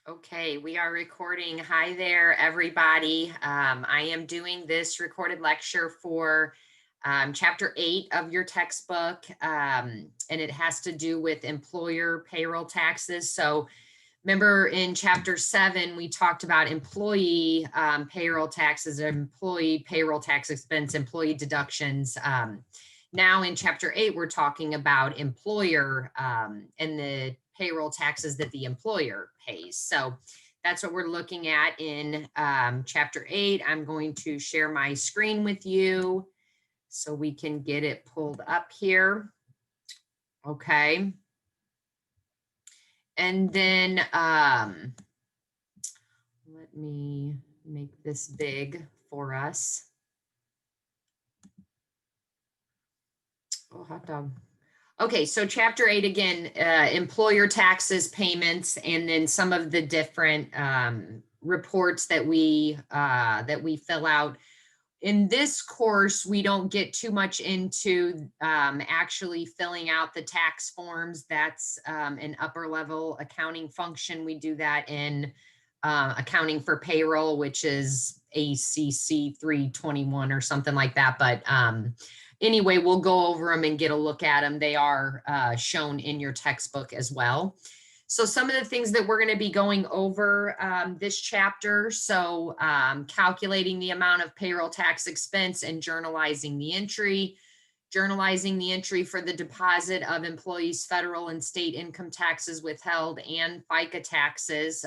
Okay, we are recording. Hi there, everybody. I am doing this recorded lecture for chapter 8 of your textbook, and it has to do with employer payroll taxes. So remember in chapter 7, we talked about employee payroll taxes, employee payroll tax expense, employee deductions. Now in chapter 8, we're talking about employer and the payroll taxes that the employer pays. So that's what we're looking at in chapter 8. I'm going to share my screen with you so we can get it pulled up here. Okay. And then let me make this big for us. Oh, hot dog. Okay, so chapter 8 again, employer taxes, payments, and then some of the different reports that we fill out. In this course, we don't get too much into actually filling out the tax forms. That's an upper level accounting function. We do that in accounting for payroll, which is ACC 321 or something like that. But anyway, we'll go over them and get a look at them. They are shown in your textbook as well. So some of the things that we're going to be going over this chapter. So calculating the amount of payroll tax expense and journalizing the entry for the deposit of employees' federal and state income taxes withheld and FICA taxes,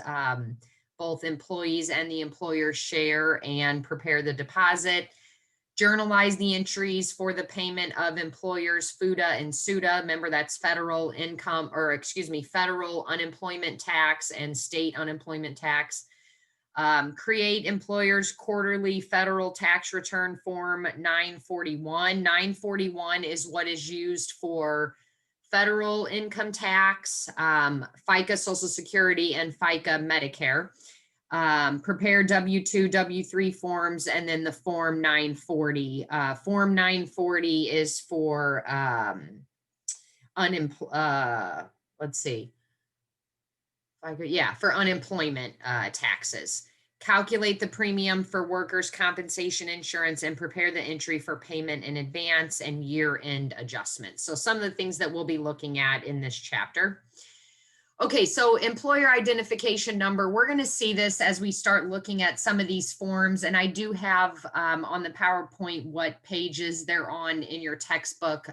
both employees and the employer share and prepare the deposit. Journalize the entries for the payment of employers' FUTA and SUTA. Remember, that's federal unemployment tax and state unemployment tax. Create employers' quarterly federal tax return form 941. 941 is what is used for federal income tax, FICA Social Security, and FICA Medicare. Prepare W-2, W-3 forms, and then the Form 940. Form 940 is for for unemployment taxes. Calculate the premium for workers' compensation insurance and prepare the entry for payment in advance and year-end adjustments. So some of the things that we'll be looking at in this chapter. Okay, so employer identification number, we're going to see this as we start looking at some of these forms, and I do have on the PowerPoint what pages they're on in your textbook,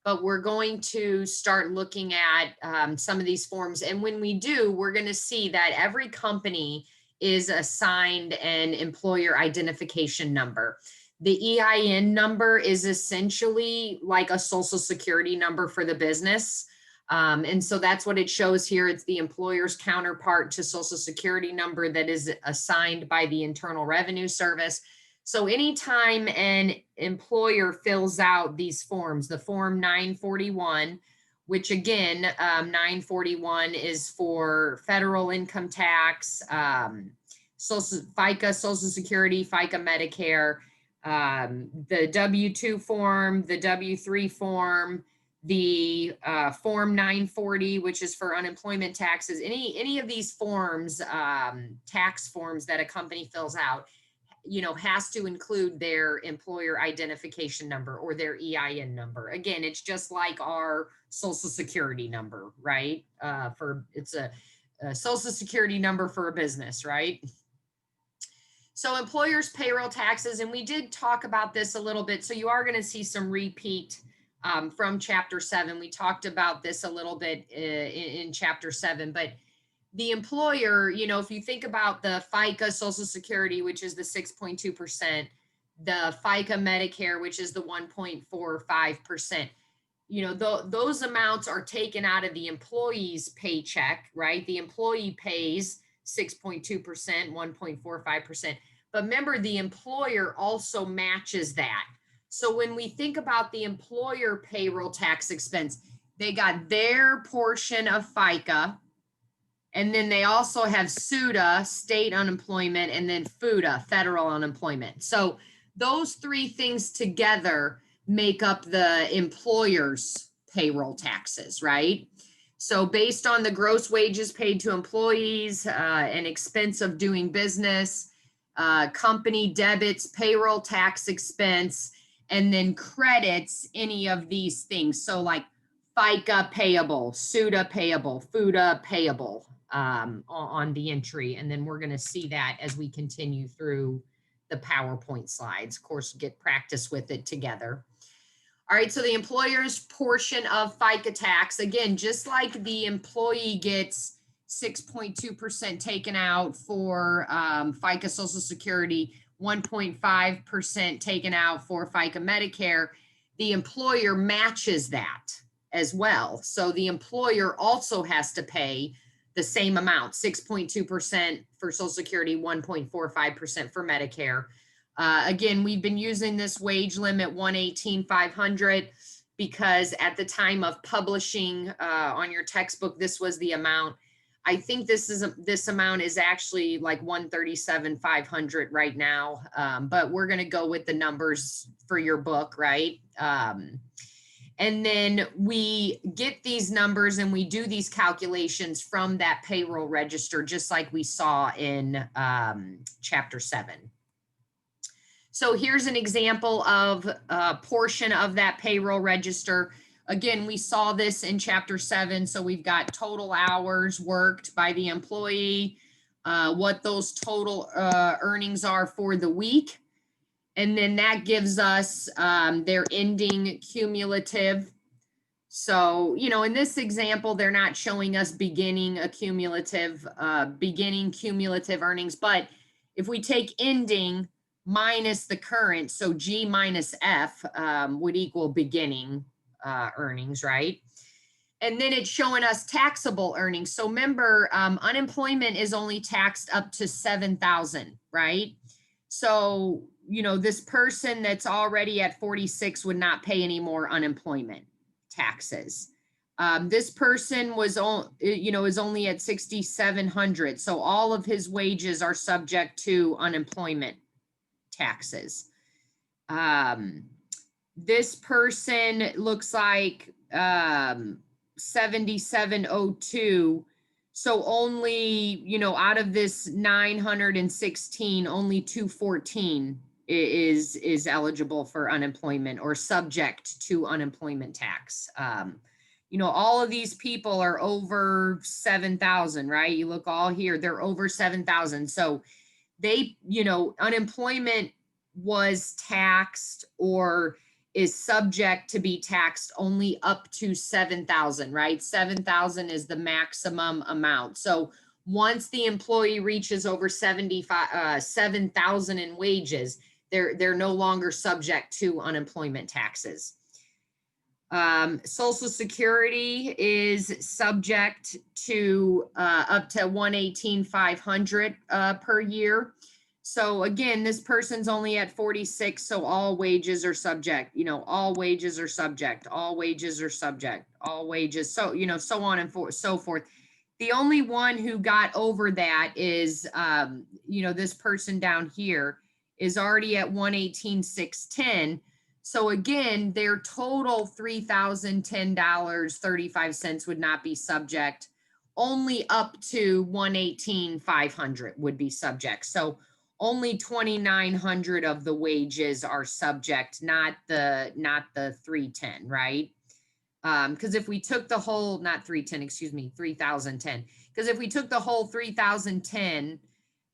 but we're going to start looking at some of these forms, and when we do, we're going to see that every company is assigned an employer identification number. The EIN number is essentially like a Social Security number for the business. And so that's what it shows here. It's the employer's counterpart to Social Security number that is assigned by the Internal Revenue Service. So anytime an employer fills out these forms, the Form 941, which again, 941 is for federal income tax, FICA, Social Security, FICA Medicare, the W-2 form, the W-3 form, the Form 940, which is for unemployment taxes, any of these forms, tax forms that a company fills out, has to include their employer identification number or their EIN number. Again, it's just like our Social Security number, right? It's a Social Security number for a business, right? So employers' payroll taxes, and we did talk about this a little bit. So you are going to see some repeat from chapter 7. We talked about this a little bit in chapter 7, but the employer, if you think about the FICA Social Security, which is the 6.2%, the FICA Medicare, which is the 1.45%, those amounts are taken out of the employee's paycheck, right? The employee pays 6.2%, 1.45%. But remember, the employer also matches that. So when we think about the employer payroll tax expense, they got their portion of FICA, and then they also have SUTA, state unemployment, and then FUTA, federal unemployment. So those three things together make up the employer's payroll taxes, right? So based on the gross wages paid to employees, and expense of doing business, company debits, payroll tax expense, and then credits any of these things. So like FICA payable, SUDA payable, FUTA payable, on the entry. And then we're going to see that as we continue through the PowerPoint slides. Of course, get practice with it together. All right, so the employer's portion of FICA tax, again, just like the employee gets 6.2% taken out for FICA Social Security, 1.5% taken out for FICA Medicare, the employer matches that as well. So the employer also has to pay the same amount, 6.2% for Social Security, 1.45% for Medicare. Again, we've been using this wage limit 118,500 because at the time of publishing on your textbook, this was the amount. I think this amount is actually like 137,500 right now, but we're going to go with the numbers for your book, right? And then we get these numbers and we do these calculations from that payroll register, just like we saw in chapter 7. So here's an example of a portion of that payroll register. Again, we saw this in chapter 7. So we've got total hours worked by the employee, what those total earnings are for the week. And then that gives us their ending cumulative. So, you know, in this example, they're not showing us beginning cumulative earnings. But if we take ending minus the current, so G minus F would equal beginning earnings, right? And then it's showing us taxable earnings. So remember, unemployment is only taxed up to 7,000, right? So, you know, this person that's already at 46 would not pay any more unemployment taxes. This person was is only at 6,700. So all of his wages are subject to unemployment taxes. This person looks like 7702. So only, you know, out of this 916, only 214 is eligible for unemployment or subject to unemployment tax. You know, all of these people are over 7,000, right? You look all here, they're over 7,000. So they, you know, unemployment was taxed or is subject to be taxed only up to 7,000, right? 7,000 is the maximum amount. So once the employee reaches over 7,000 in wages, they're no longer subject to unemployment taxes. Social Security is subject to up to 118,500 per year. So again, this person's only at 46, so all wages are subject, you know, all wages are subject, all wages are subject, all wages, so, you know, so on and so forth. The only one who got over that is, you know, this person down here is already at 118,610. So again, their total $3,010.35 would not be subject. Only up to 118,500 would be subject. So only 2,900 of the wages are subject, not the 310, right? Because if we took the whole, not 310, excuse me, 3,010. Because if we took the whole 3,010,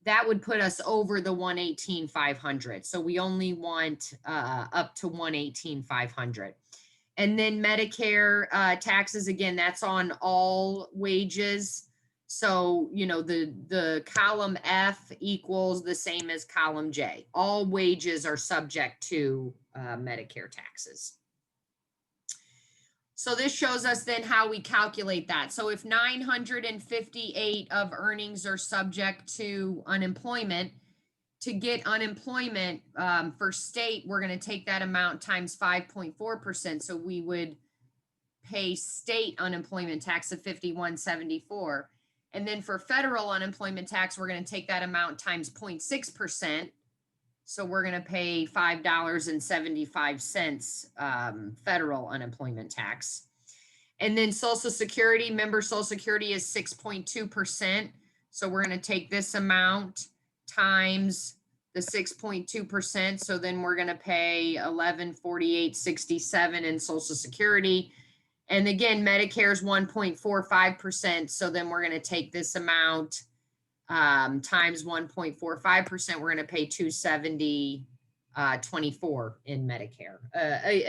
that would put us over the 118,500. So we only want up to 118,500. And then Medicare taxes, again, that's on all wages. So, you know, the column F equals the same as column J. All wages are subject to Medicare taxes. So this shows us then how we calculate that. So if 958 of earnings are subject to unemployment, to get unemployment for state, we're going to take that amount times 5.4%. So we would pay state unemployment tax of $51.74. And then for federal unemployment tax, we're going to take that amount times 0.6%. So we're going to pay $5.75 federal unemployment tax. And then Social Security, member Social Security is 6.2%. So we're going to take this amount times the 6.2%. So then we're going to pay 1148.67 in Social Security. And again, Medicare is 1.45%. So then we're going to take this amount times 1.45%. We're going to pay 270.24 in Medicare.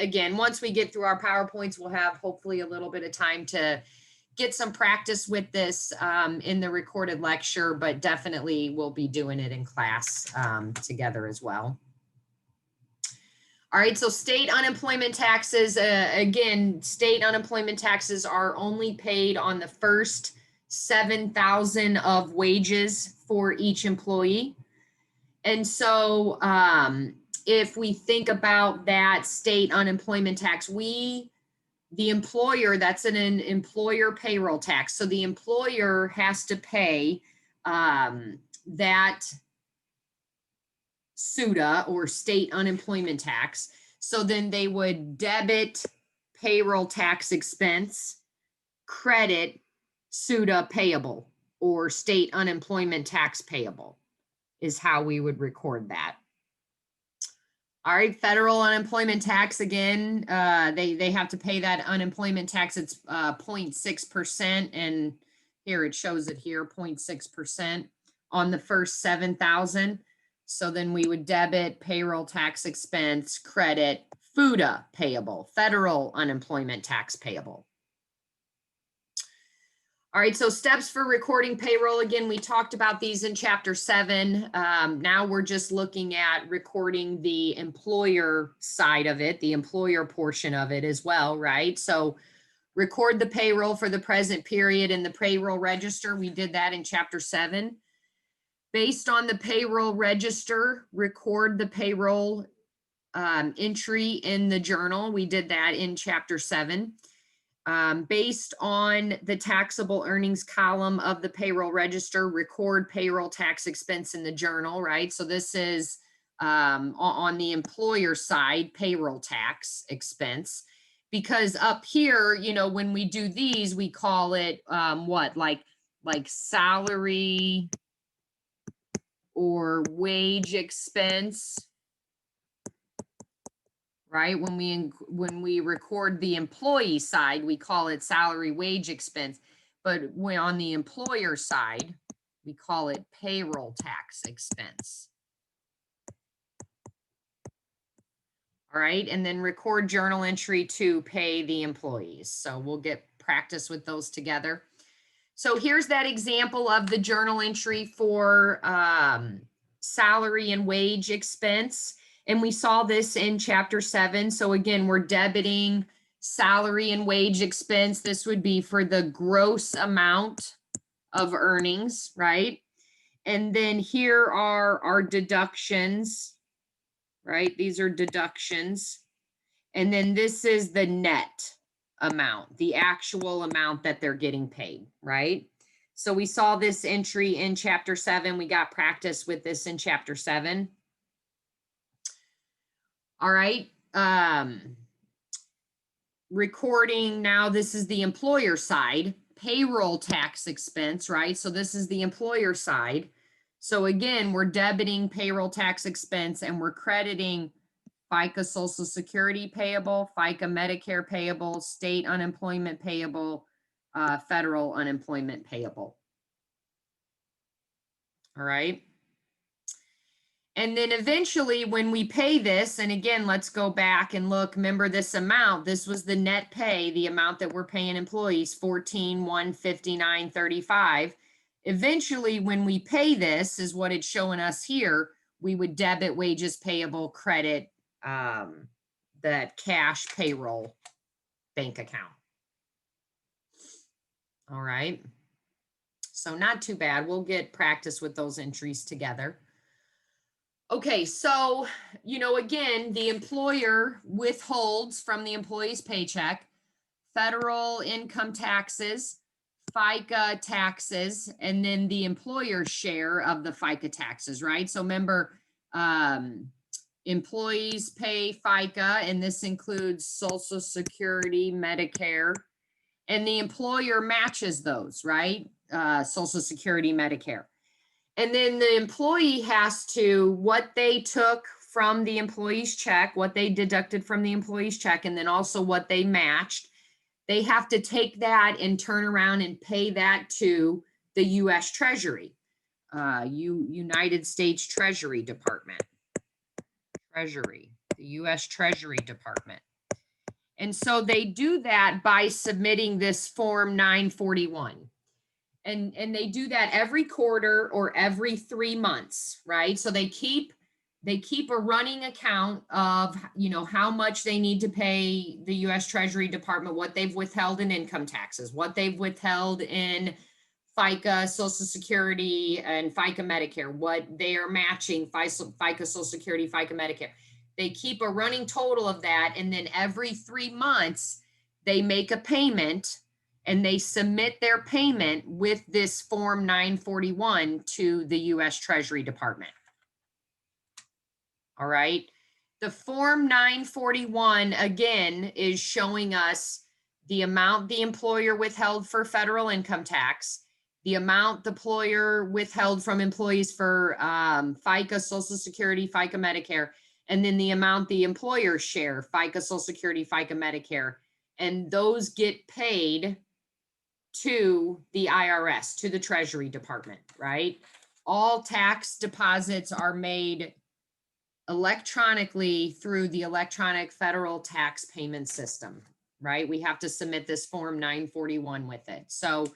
Again, once we get through our PowerPoints, we'll have hopefully a little bit of time to get some practice with this in the recorded lecture, but definitely we'll be doing it in class together as well. All right, so state unemployment taxes, again, state unemployment taxes are only paid on the first 7,000 of wages for each employee. And so if we think about that state unemployment tax, the employer, that's an employer payroll tax. So the employer has to pay that SUTA or state unemployment tax. So then they would debit payroll tax expense, credit SUTA payable or state unemployment tax payable is how we would record that. All right, federal unemployment tax again, they have to pay that unemployment tax. It's 0.6%, and here it shows it here, 0.6% on the first 7,000. So then we would debit payroll tax expense, credit FUTA payable, federal unemployment tax payable. All right, so steps for recording payroll. Again, we talked about these in chapter 7. Now we're just looking at recording the employer side of it, the employer portion of it as well, right? So record the payroll for the present period in the payroll register. We did that in chapter 7. Based on the payroll register, record the payroll entry in the journal. We did that in chapter 7. Based on the taxable earnings column of the payroll register, record payroll tax expense in the journal, right? So this is on the employer side, payroll tax expense. Because up here, you know, when we do these, we call it what? Like salary or wage expense. Right? When we record the employee side, we call it salary wage expense. But when on the employer side, we call it payroll tax expense. All right, and then record journal entry to pay the employees. So we'll get practice with those together. So here's that example of the journal entry for salary and wage expense. And we saw this in chapter 7. So again, we're debiting salary and wage expense. This would be for the gross amount of earnings, right? And then here are our deductions, right? These are deductions. And then this is the net amount, the actual amount that they're getting paid, right? So we saw this entry in chapter 7. We got practice with this in chapter 7. All right. Recording now, this is the employer side, payroll tax expense, right? So this is the employer side. So again, we're debiting payroll tax expense and we're crediting FICA Social Security payable, FICA Medicare payable, state unemployment payable, federal unemployment payable. All right. And then eventually when we pay this, and again, let's go back and look, remember this amount, this was the net pay, the amount that we're paying employees, $14,159.35. Eventually when we pay this is what it's showing us here, we would debit wages payable, credit that cash payroll bank account. All right. So not too bad. We'll get practice with those entries together. Okay, so, you know, again, the employer withholds from the employee's paycheck federal income taxes, FICA taxes, and then the employer's share of the FICA taxes, right? So remember, employees pay FICA, and this includes Social Security, Medicare, and the employer matches those, right? Social Security, Medicare. And then the employee has to, what they took from the employee's check, what they deducted from the employee's check, and then also what they matched, they have to take that and turn around and pay that to the US Treasury, United States Treasury Department. Treasury, the US Treasury Department. And so they do that by submitting this Form 941. And they do that every quarter or every 3 months, right? So they keep a running account of, you know, how much they need to pay the US Treasury Department, what they've withheld in income taxes, what they've withheld in FICA, Social Security, and FICA Medicare, what they are matching FICA, Social Security, FICA Medicare. They keep a running total of that, and then every 3 months they make a payment, and they submit their payment with this Form 941 to the US Treasury Department. All right. The Form 941, again, is showing us the amount the employer withheld for federal income tax, the amount the employer withheld from employees for FICA, Social Security, FICA, Medicare, and then the amount the employers share, FICA, Social Security, FICA, Medicare. And those get paid to the IRS, to the Treasury Department, right? All tax deposits are made electronically through the electronic federal tax payment system, right? We have to submit this Form 941 with it. So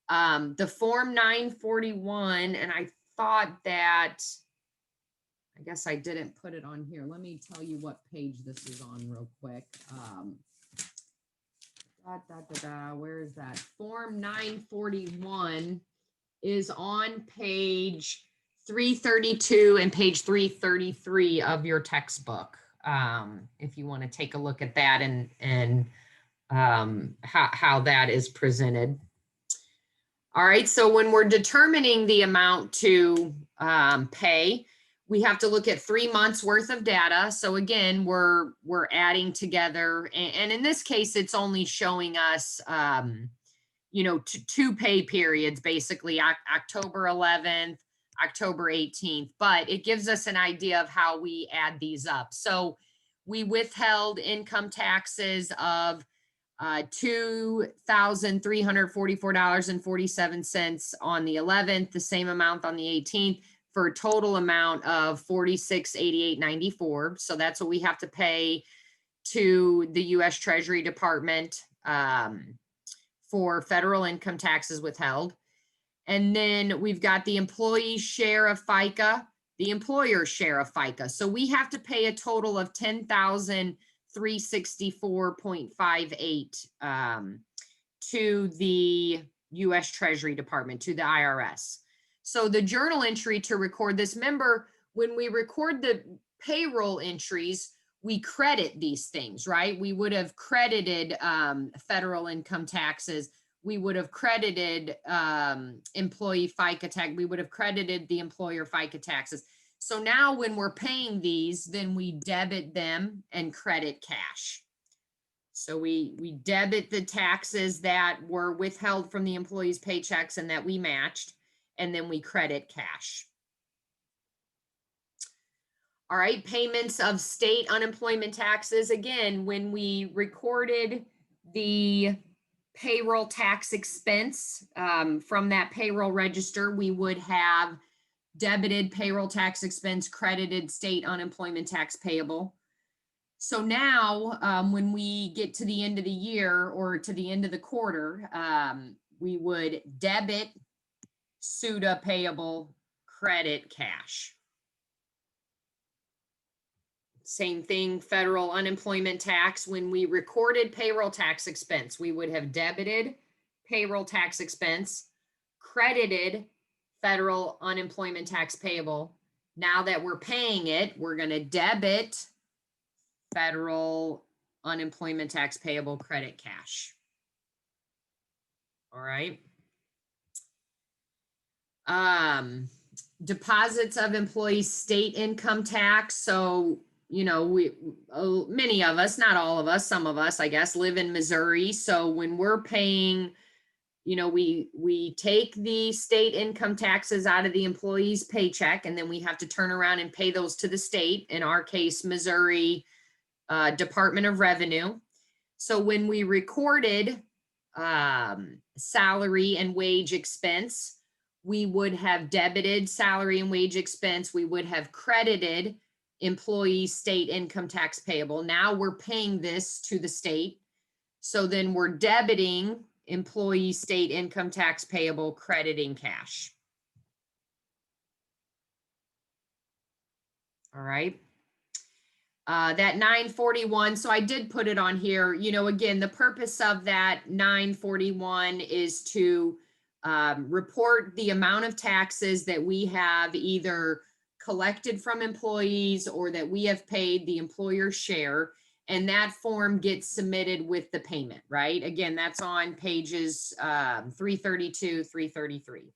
the Form 941, and I thought that, I guess I didn't put it on here. Let me tell you what page this is on real quick. Where is that? Form 941 is on page 332 and page 333 of your textbook. If you want to take a look at that and how that is presented. All right, so when we're determining the amount to pay, we have to look at 3 months worth of data. So again, we're adding together, and in this case, it's only showing us, you know, two pay periods, basically October 11th, October 18th, but it gives us an idea of how we add these up. So we withheld income taxes of $2,344.47 on the 11th, the same amount on the 18th, for a total amount of $4688.94. So that's what we have to pay to the US Treasury Department for federal income taxes withheld. And then we've got the employee's share of FICA, the employer's share of FICA. So we have to pay a total of $10,364.58 to the US Treasury Department, to the IRS. So the journal entry to record this, remember, when we record the payroll entries, we credit these things, right? We would have credited federal income taxes. We would have credited employee FICA tax. We would have credited the employer FICA taxes. So now when we're paying these, then we debit them and credit cash. So we debit the taxes that were withheld from the employee's paychecks and that we matched, and then we credit cash. All right, payments of state unemployment taxes. Again, when we recorded the payroll tax expense from that payroll register, we would have debited payroll tax expense, credited state unemployment tax payable. So now when we get to the end of the year or to the end of the quarter, we would debit SUTA payable, credit cash. Same thing, federal unemployment tax. When we recorded payroll tax expense, we would have debited payroll tax expense, credited federal unemployment tax payable. Now that we're paying it, we're going to debit federal unemployment tax payable, credit cash. All right. Deposits of employees' state income tax. So many of us, not all of us, some of us, I guess, live in Missouri. So when we're paying, we take the state income taxes out of the employee's paycheck, and then we have to turn around and pay those to the state, in our case, Missouri Department of Revenue. So when we recorded salary and wage expense, we would have debited salary and wage expense. We would have credited employee state income tax payable. Now we're paying this to the state. So then we're debiting employee state income tax payable, crediting cash. All right. That 941, so I did put it on here, again, the purpose of that 941 is to report the amount of taxes that we have either collected from employees or that we have paid the employer's share. And that form gets submitted with the payment, right? Again, that's on pages 332, 333.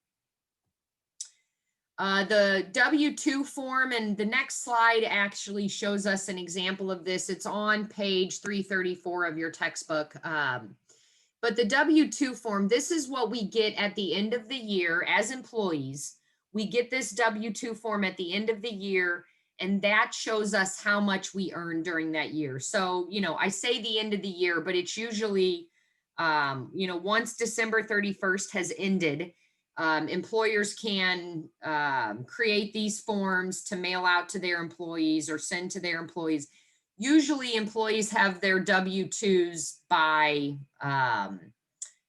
The W-2 form, and the next slide actually shows us an example of this. It's on page 334 of your textbook. But the W-2 form, this is what we get at the end of the year as employees. We get this W-2 form at the end of the year, and that shows us how much we earned during that year. So, I say the end of the year, but it's usually, once December 31st has ended, employers can create these forms to mail out to their employees or send to their employees. Usually employees have their W-2s by,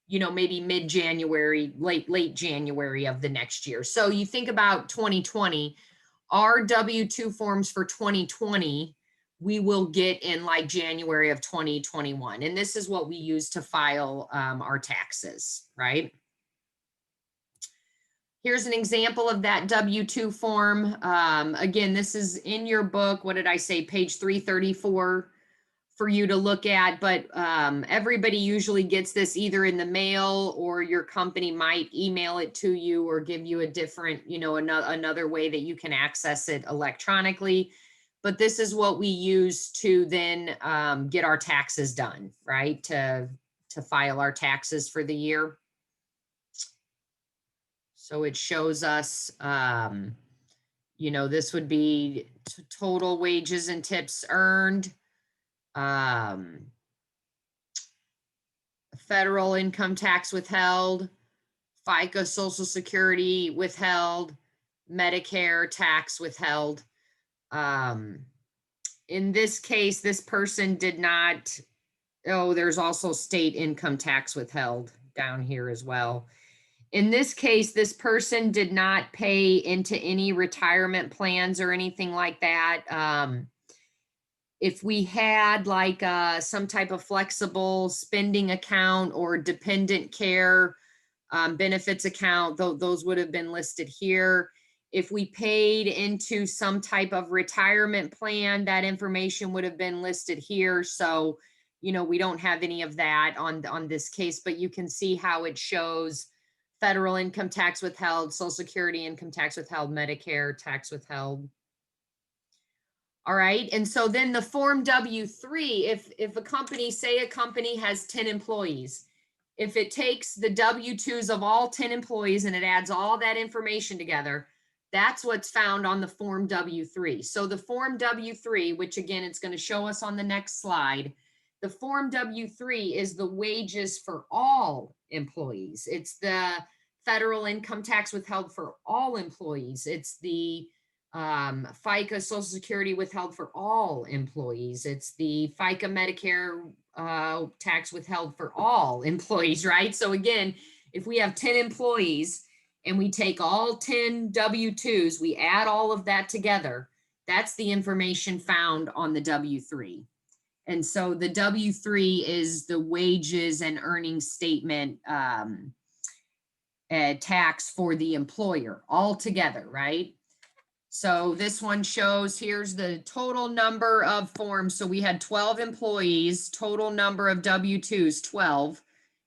maybe mid-January, late January of the next year. So you think about 2020, our W-2 forms for 2020, we will get in like January of 2021. And this is what we use to file our taxes, right? Here's an example of that W-2 form. Again, this is in your book. What did I say? Page 334 for you to look at. But everybody usually gets this either in the mail, or your company might email it to you or give you a different, another way that you can access it electronically. But this is what we use to then get our taxes done, right? To file our taxes for the year. So it shows us, this would be total wages and tips earned, federal income tax withheld, FICA Social Security withheld, Medicare tax withheld. In this case, this person did not, there's also state income tax withheld down here as well. In this case, this person did not pay into any retirement plans or anything like that. If we had like some type of flexible spending account or dependent care benefits account, those would have been listed here. If we paid into some type of retirement plan, that information would have been listed here. So, we don't have any of that on this case, but you can see how it shows federal income tax withheld, Social Security income tax withheld, Medicare tax withheld. All right, and so then the Form W-3, if a company, say a company has 10 employees, if it takes the W-2s of all 10 employees and it adds all that information together, that's what's found on the Form W-3. So the Form W-3, which again, it's going to show us on the next slide, the Form W-3 is the wages for all employees. It's the federal income tax withheld for all employees. It's the FICA Social Security withheld for all employees. It's the FICA Medicare tax withheld for all employees, right? So again, if we have 10 employees and we take all 10 W-2s, we add all of that together, that's the information found on the W-3. And so the W-3 is the wages and earnings statement tax for the employer all together, right? So this one shows, here's the total number of forms. So we had 12 employees, total number of W-2s, 12.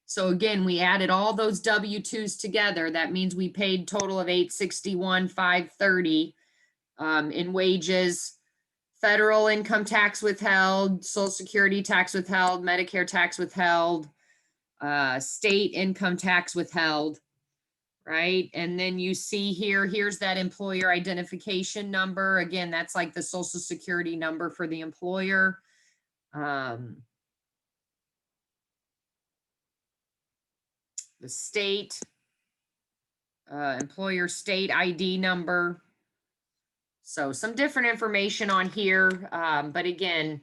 So again, we added all those W-2s together. That means we paid total of $861,530 in wages. federal income tax withheld, Social Security tax withheld, Medicare tax withheld, state income tax withheld, right? And then you see here, here's that employer identification number. Again, that's like the Social Security number for the employer. The state, employer state ID number. So some different information on here, but again,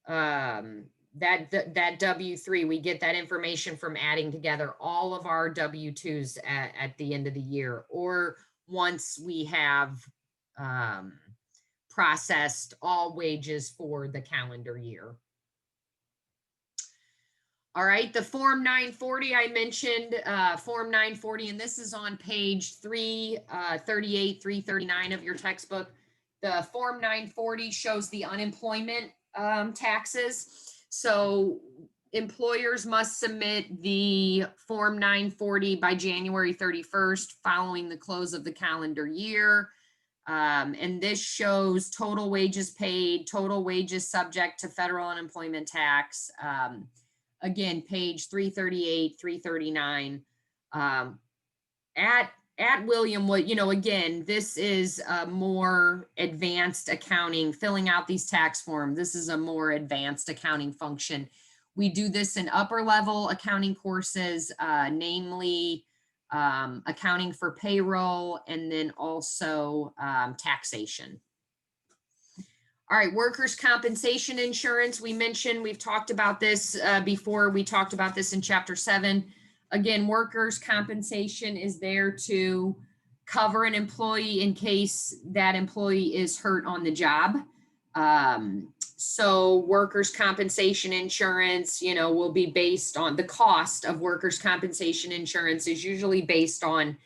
that W-3, we get that information from adding together all of our W-2s at the end of the year, or once we have processed all wages for the calendar year. All right, the Form 940 I mentioned, Form 940, and this is on page 338, 339 of your textbook. The Form 940 shows the unemployment taxes. So employers must submit the Form 940 by January 31st following the close of the calendar year. And this shows total wages paid, total wages subject to federal unemployment tax. Again, page 338, 339. At William Wood, again, this is a more advanced accounting, filling out these tax forms. This is a more advanced accounting function. We do this in upper level accounting courses, namely accounting for payroll, and then also taxation. All right, workers' compensation insurance. We mentioned, we've talked about this before. We talked about this in chapter 7. Again, workers' compensation is there to cover an employee in case that employee is hurt on the job. So workers' compensation insurance, will be based on the cost of workers' compensation insurance is usually based on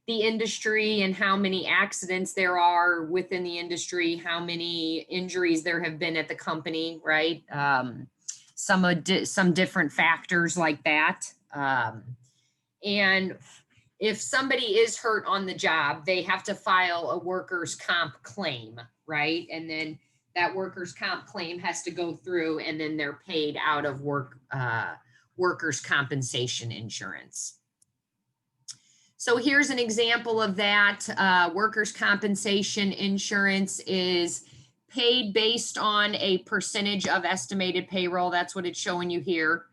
the industry and how many accidents there are within the industry, how many injuries there have been at the company, right? Some different factors like that. And if somebody is hurt on the job, they have to file a workers' comp claim, right? And then that workers' comp claim has to go through, and then they're paid out of workers' compensation insurance. So here's an example of that. Workers' compensation insurance is paid based on a percentage of estimated payroll. That's what it's showing you here.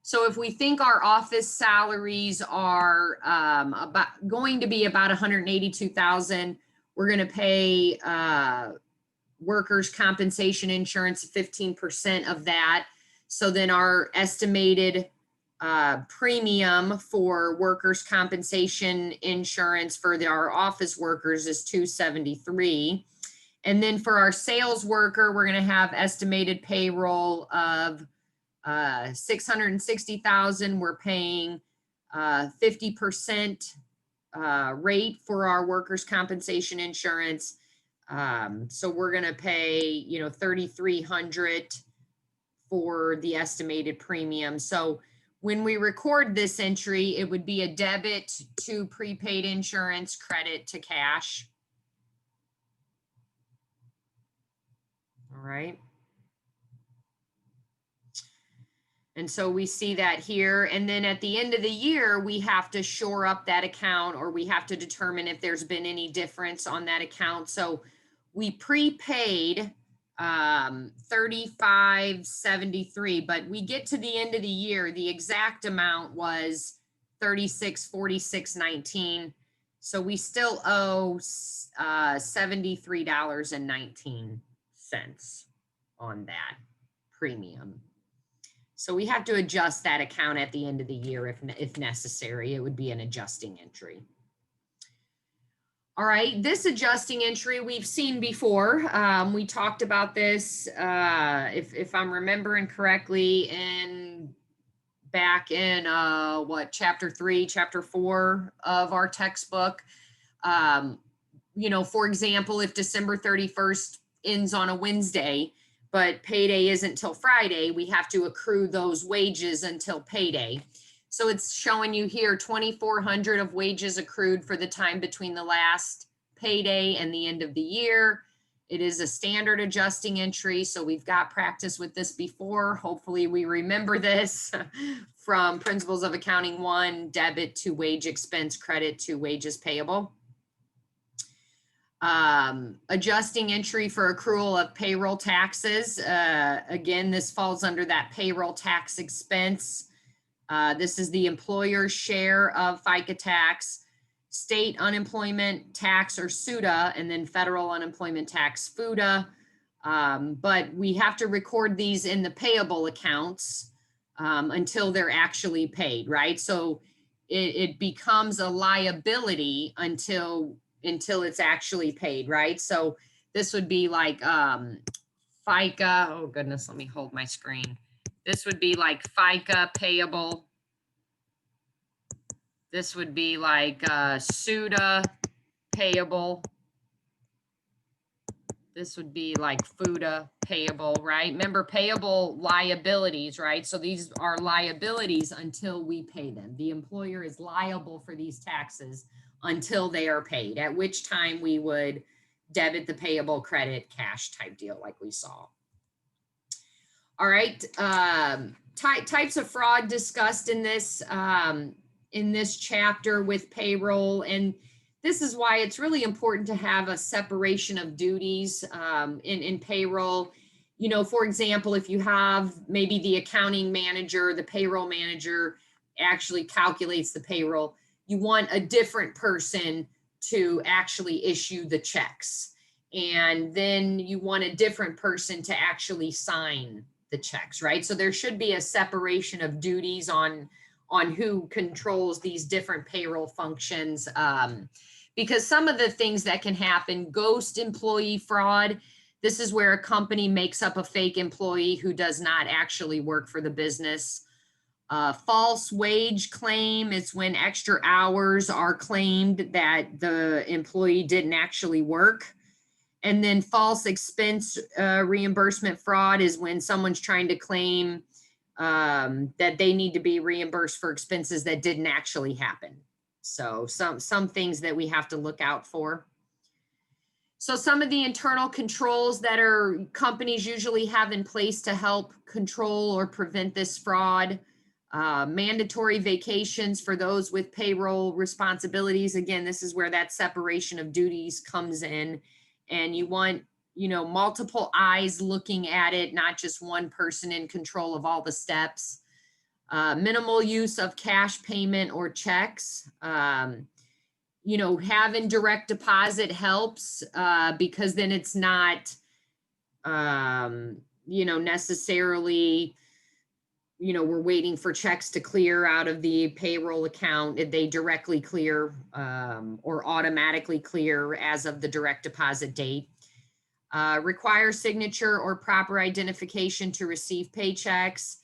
So if we think our office salaries are going to be about $182,000, we're going to pay workers' compensation insurance 15% of that. So then our estimated premium for workers' compensation insurance for our office workers is $273. And then for our sales worker, we're going to have estimated payroll of $660,000. We're paying 50% rate for our workers' compensation insurance. So we're going to pay, $3,300 for the estimated premium. So when we record this entry, it would be a debit to prepaid insurance, credit to cash. All right. And so we see that here. And then at the end of the year, we have to shore up that account, or we have to determine if there's been any difference on that account. So we prepaid $35.73, but we get to the end of the year, the exact amount was $36.46.19. So we still owe $73.19 on that premium. So we have to adjust that account at the end of the year if necessary. It would be an adjusting entry. All right, this adjusting entry we've seen before. We talked about this, if I'm remembering correctly, back in chapter 3, chapter 4 of our textbook. For example, if December 31st ends on a Wednesday, but payday isn't till Friday, we have to accrue those wages until payday. So it's showing you here 2,400 of wages accrued for the time between the last payday and the end of the year. It is a standard adjusting entry, so we've got practice with this before. Hopefully we remember this from Principles of Accounting 1, debit to wage expense, credit to wages payable. Adjusting entry for accrual of payroll taxes. Again, this falls under that payroll tax expense. This is the employer's share of FICA tax, state unemployment tax or SUTA, and then federal unemployment tax, FUTA. But we have to record these in the payable accounts until they're actually paid, right? So it becomes a liability until it's actually paid, right? So this would be like FICA. Oh goodness, let me hold my screen. This would be like FICA payable. This would be like SUTA payable. This would be like FUTA payable, right? Remember, payable liabilities, right? So these are liabilities until we pay them. The employer is liable for these taxes until they are paid, at which time we would debit the payable, credit cash type deal like we saw. All right, types of fraud discussed in this chapter with payroll, and this is why it's really important to have a separation of duties in payroll. You know, for example, if you have maybe the accounting manager, the payroll manager actually calculates the payroll, you want a different person to actually issue the checks. And then you want a different person to actually sign the checks, right? So there should be a separation of duties on who controls these different payroll functions. Because some of the things that can happen, ghost employee fraud, this is where a company makes up a fake employee who does not actually work for the business. False wage claim is when extra hours are claimed that the employee didn't actually work. And then false expense reimbursement fraud is when someone's trying to claim that they need to be reimbursed for expenses that didn't actually happen. So some things that we have to look out for. So some of the internal controls that our companies usually have in place to help control or prevent this fraud. Mandatory vacations for those with payroll responsibilities. Again, this is where that separation of duties comes in. And you want, you know, multiple eyes looking at it, not just one person in control of all the steps. Minimal use of cash payment or checks. You know, having direct deposit helps because then it's not, you know, necessarily, you know, we're waiting for checks to clear out of the payroll account. They directly clear or automatically clear as of the direct deposit date. Require signature or proper identification to receive paychecks.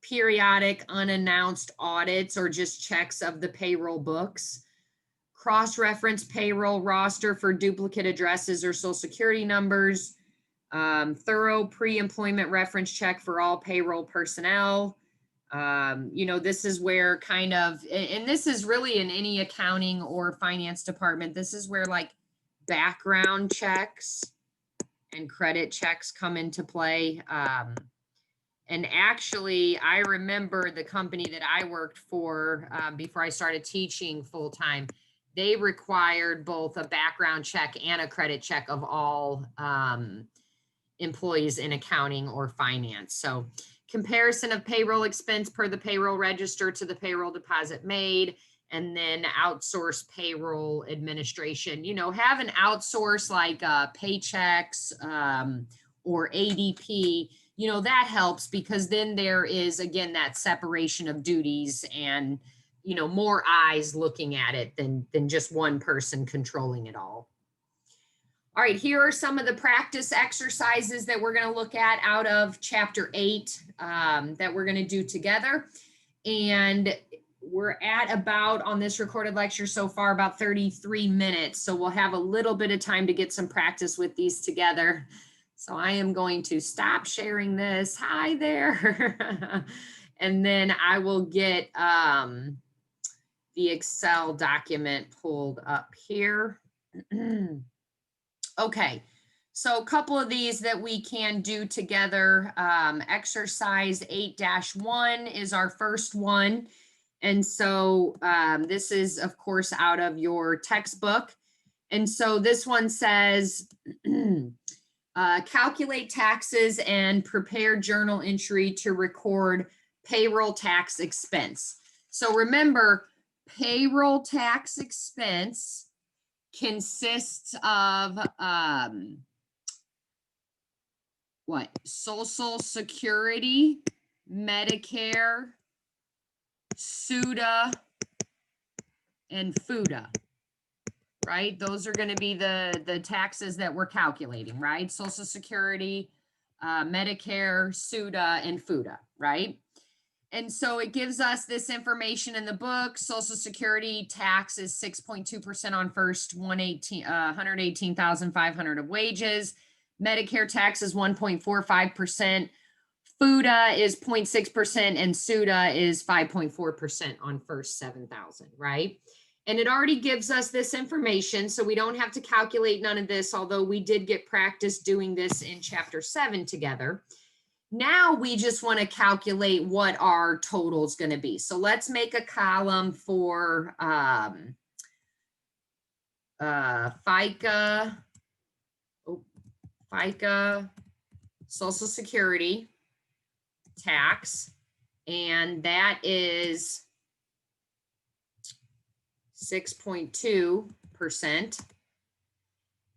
Periodic unannounced audits or just checks of the payroll books. Cross-reference payroll roster for duplicate addresses or social security numbers. Thorough pre-employment reference check for all payroll personnel. You know, this is where kind of, and this is really in any accounting or finance department, this is where like background checks and credit checks come into play. And actually, I remember the company that I worked for before I started teaching full-time, they required both a background check and a credit check of all employees in accounting or finance. So comparison of payroll expense per the payroll register to the payroll deposit made, and then outsource payroll administration. You know, have an outsource like Paychex or ADP, you know, that helps because then there is, again, that separation of duties and, you know, more eyes looking at it than just one person controlling it all. All right, here are some of the practice exercises that we're going to look at out of chapter 8 that we're going to do together. And we're at about, on this recorded lecture so far, about 33 minutes. So we'll have a little bit of time to get some practice with these together. So I am going to stop sharing this. Hi there. And then I will get the Excel document pulled up here. Okay, so a couple of these that we can do together. Exercise 8-1 is our first one. And so this is, of course, out of your textbook. And so this one says, calculate taxes and prepare journal entry to record payroll tax expense. So remember, payroll tax expense consists of what? Social Security, Medicare, SUDA, and FUTA, right? Those are going to be the taxes that we're calculating, right? Social Security, Medicare, SUDA, and FUTA, right? And so it gives us this information in the book. Social Security tax is 6.2% on first 118,500 of wages. Medicare tax is 1.45%. FUTA is 0.6% and SUDA is 5.4% on first 7,000, right? And it already gives us this information, so we don't have to calculate none of this, although we did get practice doing this in chapter 7 together. Now we just want to calculate what our total is going to be. So let's make a column for FICA, Social Security tax, and that is 6.2%.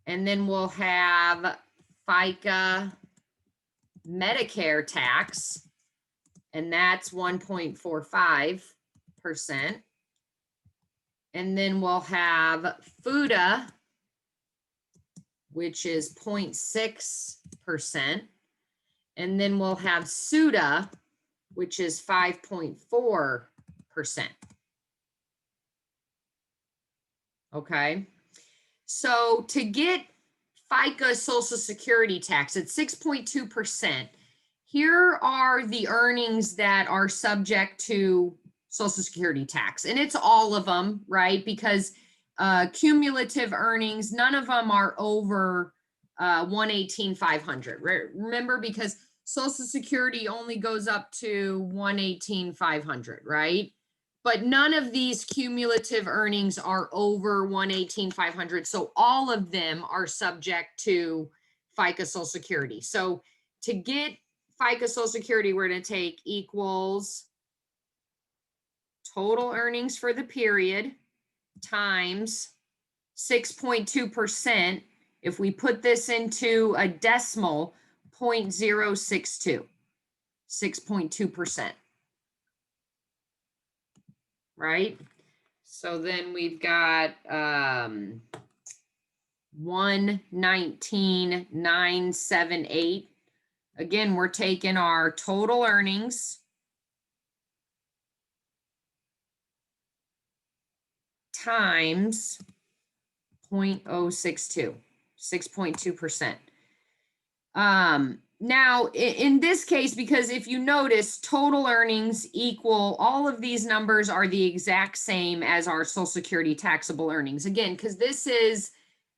And then we'll have FICA Medicare tax, and that's 1.45%. And then we'll have FUTA, which is 0.6%. And then we'll have SUDA, which is 5.4%. Okay. So to get FICA Social Security tax at 6.2%, here are the earnings that are subject to Social Security tax. And it's all of them, right? Because cumulative earnings, none of them are over 118,500. Remember, because Social Security only goes up to 118,500, right? But none of these cumulative earnings are over 118,500. So all of them are subject to FICA Social Security. So to get FICA Social Security, we're going to take equals total earnings for the period times 6.2%. If we put this into a decimal, 0.062, 6.2%. Right? So then we've got 119,978. Again, we're taking our total earnings times 0.062, 6.2%. Now, in this case, because if you notice, total earnings equal, all of these numbers are the exact same as our Social Security taxable earnings. Again, because this is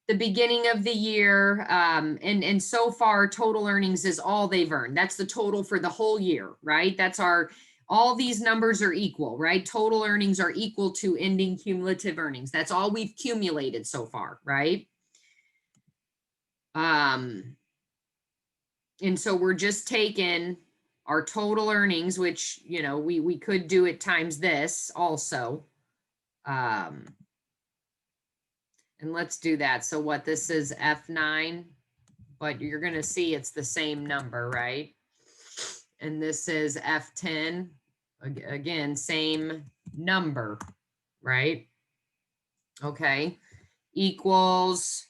the beginning of the year, and so far, total earnings is all they've earned. That's the total for the whole year, right? That's all these numbers are equal, right? Total earnings are equal to ending cumulative earnings. That's all we've accumulated so far, right? And so we're just taking our total earnings, which, you know, we could do it times this also. And let's do that. So what this is F9, but you're going to see it's the same number, right? And this is F10, again, same number, right? Okay, equals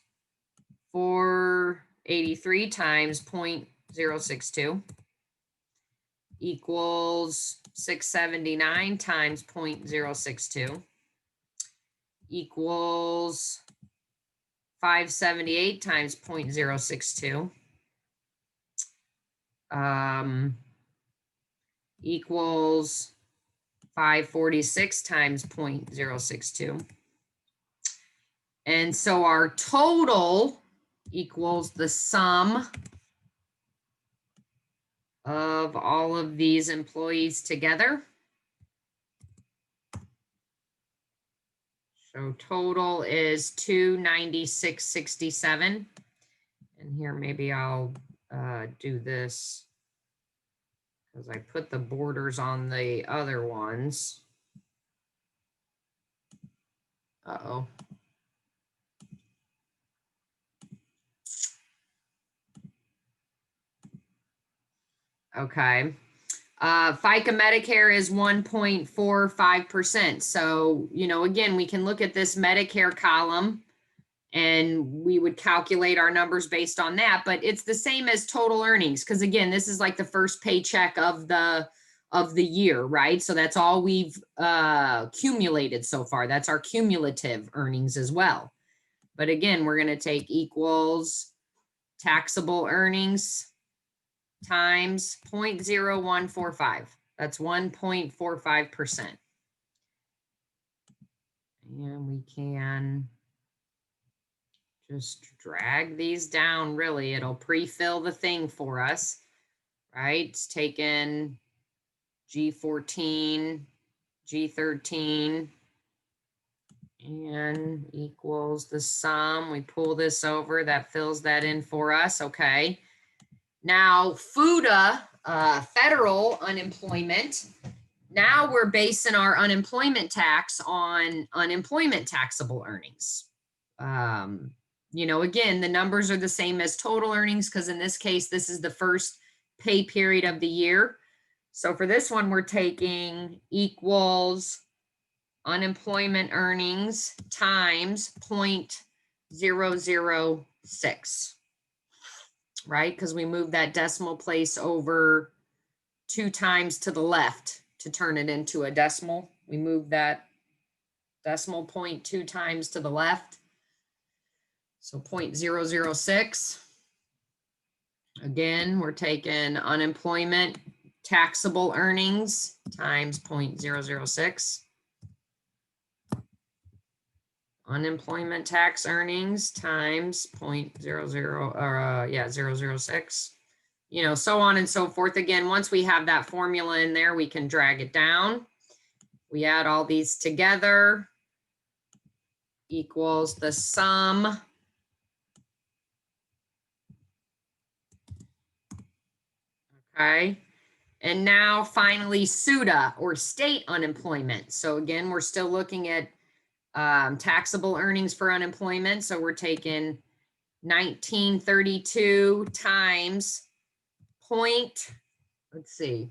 483 times 0.062 equals 679 times 0.062 equals 578 times 0.062 equals 546 times 0.062. And so our total equals the sum of all of these employees together. So total is 296.67. And here maybe I'll do this because I put the borders on the other ones. Uh-oh. Okay. FICA Medicare is 1.45%. So, you know, again, we can look at this Medicare column and we would calculate our numbers based on that, but it's the same as total earnings. Cause again, this is like the first paycheck of the year, right? So that's all we've accumulated so far. That's our cumulative earnings as well. But again, we're going to take equals taxable earnings times 0.0145. That's 1.45%. And we can just drag these down, really. It'll pre-fill the thing for us, right? It's taken G14, G13, and equals the sum. We pull this over, that fills that in for us, okay. Now, FUTA, federal unemployment, now we're basing our unemployment tax on unemployment taxable earnings. You know, again, the numbers are the same as total earnings because in this case, this is the first pay period of the year. So for this one, we're taking equals unemployment earnings times 0.006, right? Because we moved that decimal place over 2 times to the left to turn it into a decimal. We moved that decimal point 2 times to the left. So 0.006. Again, we're taking unemployment taxable earnings times 0.006. Unemployment tax earnings times 0.06. You know, so on and so forth. Again, once we have that formula in there, we can drag it down. We add all these together, equals the sum okay. And now finally SUTA, or state unemployment. So again, we're still looking at taxable earnings for unemployment. So we're taking 1932 times let's see,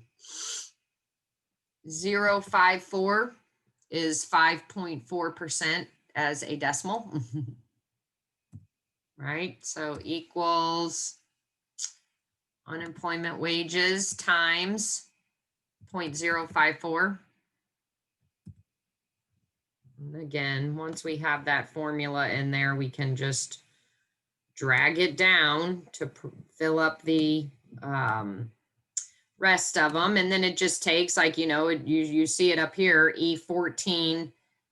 0.054 is 5.4% as a decimal. Right, so equals unemployment wages times 0.054. And again, once we have that formula in there, we can just drag it down to fill up the rest of them. And then it just takes, like, you know, you see it up here, E14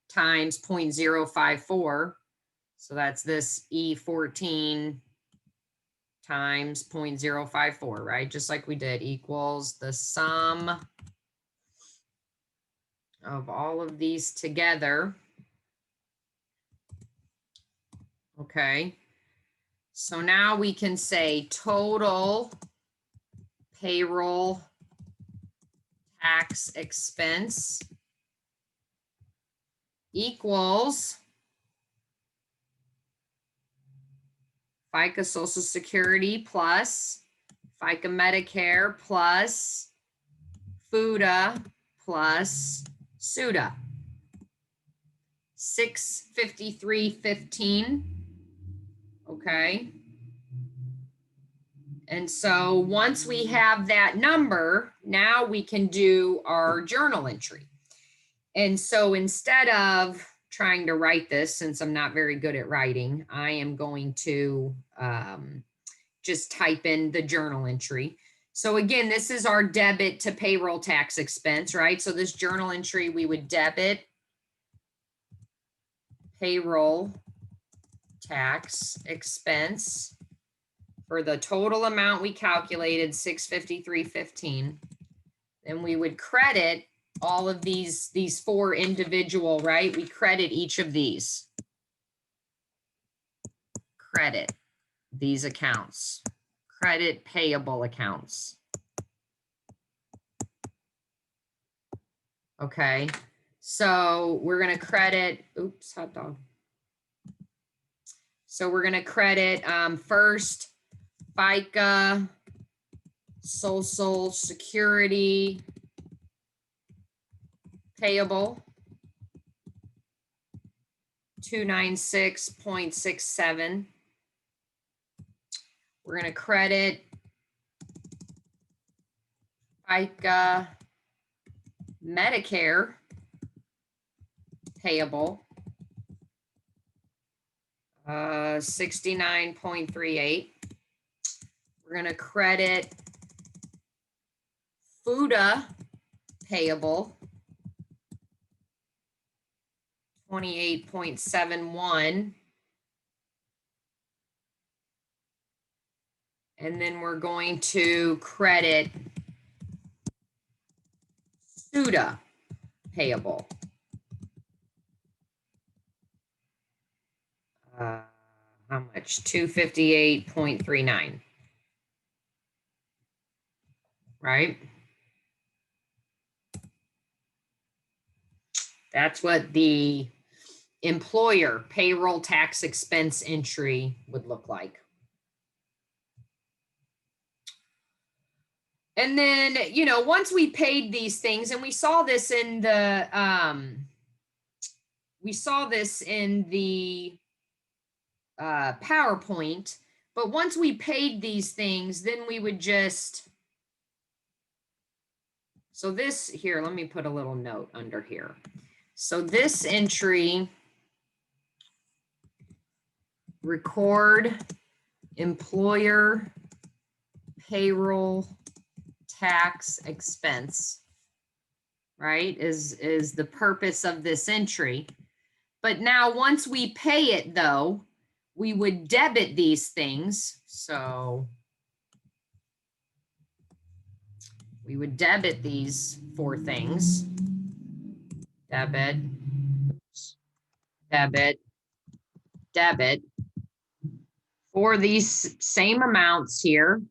times 0.054. So that's this E14 times 0.054, right? Just like we did, equals the sum of all of these together. Okay. So now we can say total payroll tax expense equals FICA Social Security plus FICA Medicare plus FUTA plus SUTA. 653.15. Okay. And so once we have that number, now we can do our journal entry. And so instead of trying to write this, since I'm not very good at writing, I am going to just type in the journal entry. So again, this is our debit to payroll tax expense, right? So this journal entry, we would debit payroll tax expense for the total amount we calculated, 653.15. Then we would credit all of these four individual, right? We credit each of these. Credit these accounts. Credit payable accounts. Okay, so we're going to credit, oops, hot dog. So we're going to credit first FICA, Social Security payable, 296.67. We're going to credit FICA Medicare payable, 69.38. We're going to credit FUTA payable, 28.71. And then we're going to credit SUTA payable. How much? 258.39. Right? That's what the employer payroll tax expense entry would look like. And then, you know, once we paid these things, and we saw this in the PowerPoint, but once we paid these things, then we would just, so this here, let me put a little note under here. So this entry, record employer payroll tax expense, right, is the purpose of this entry. But now once we pay it though, we would debit these things. So we would debit these four things. Debit, debit, debit for these same amounts here.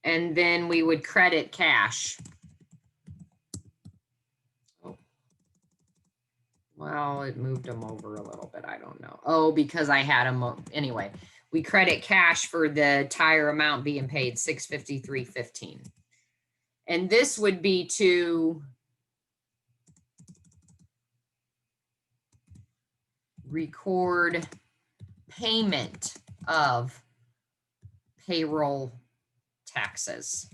And then we would credit cash. Oh. Well, it moved them over a little bit. I don't know. Oh, because I had them. Anyway, we credit cash for the entire amount being paid, $653.15. And this would be to record payment of payroll taxes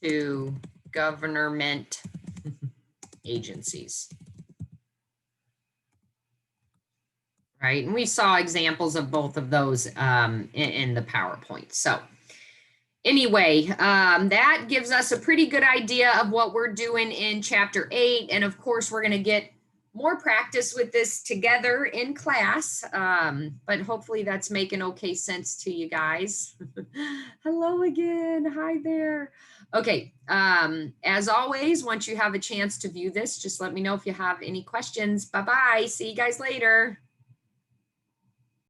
to government agencies. Right, and we saw examples of both of those in the PowerPoint. So anyway, that gives us a pretty good idea of what we're doing in Chapter 8. And of course, we're going to get more practice with this together in class, but hopefully that's making okay sense to you guys. Hello again. Hi there. Okay, as always, once you have a chance to view this, just let me know if you have any questions. Bye-bye. See you guys later.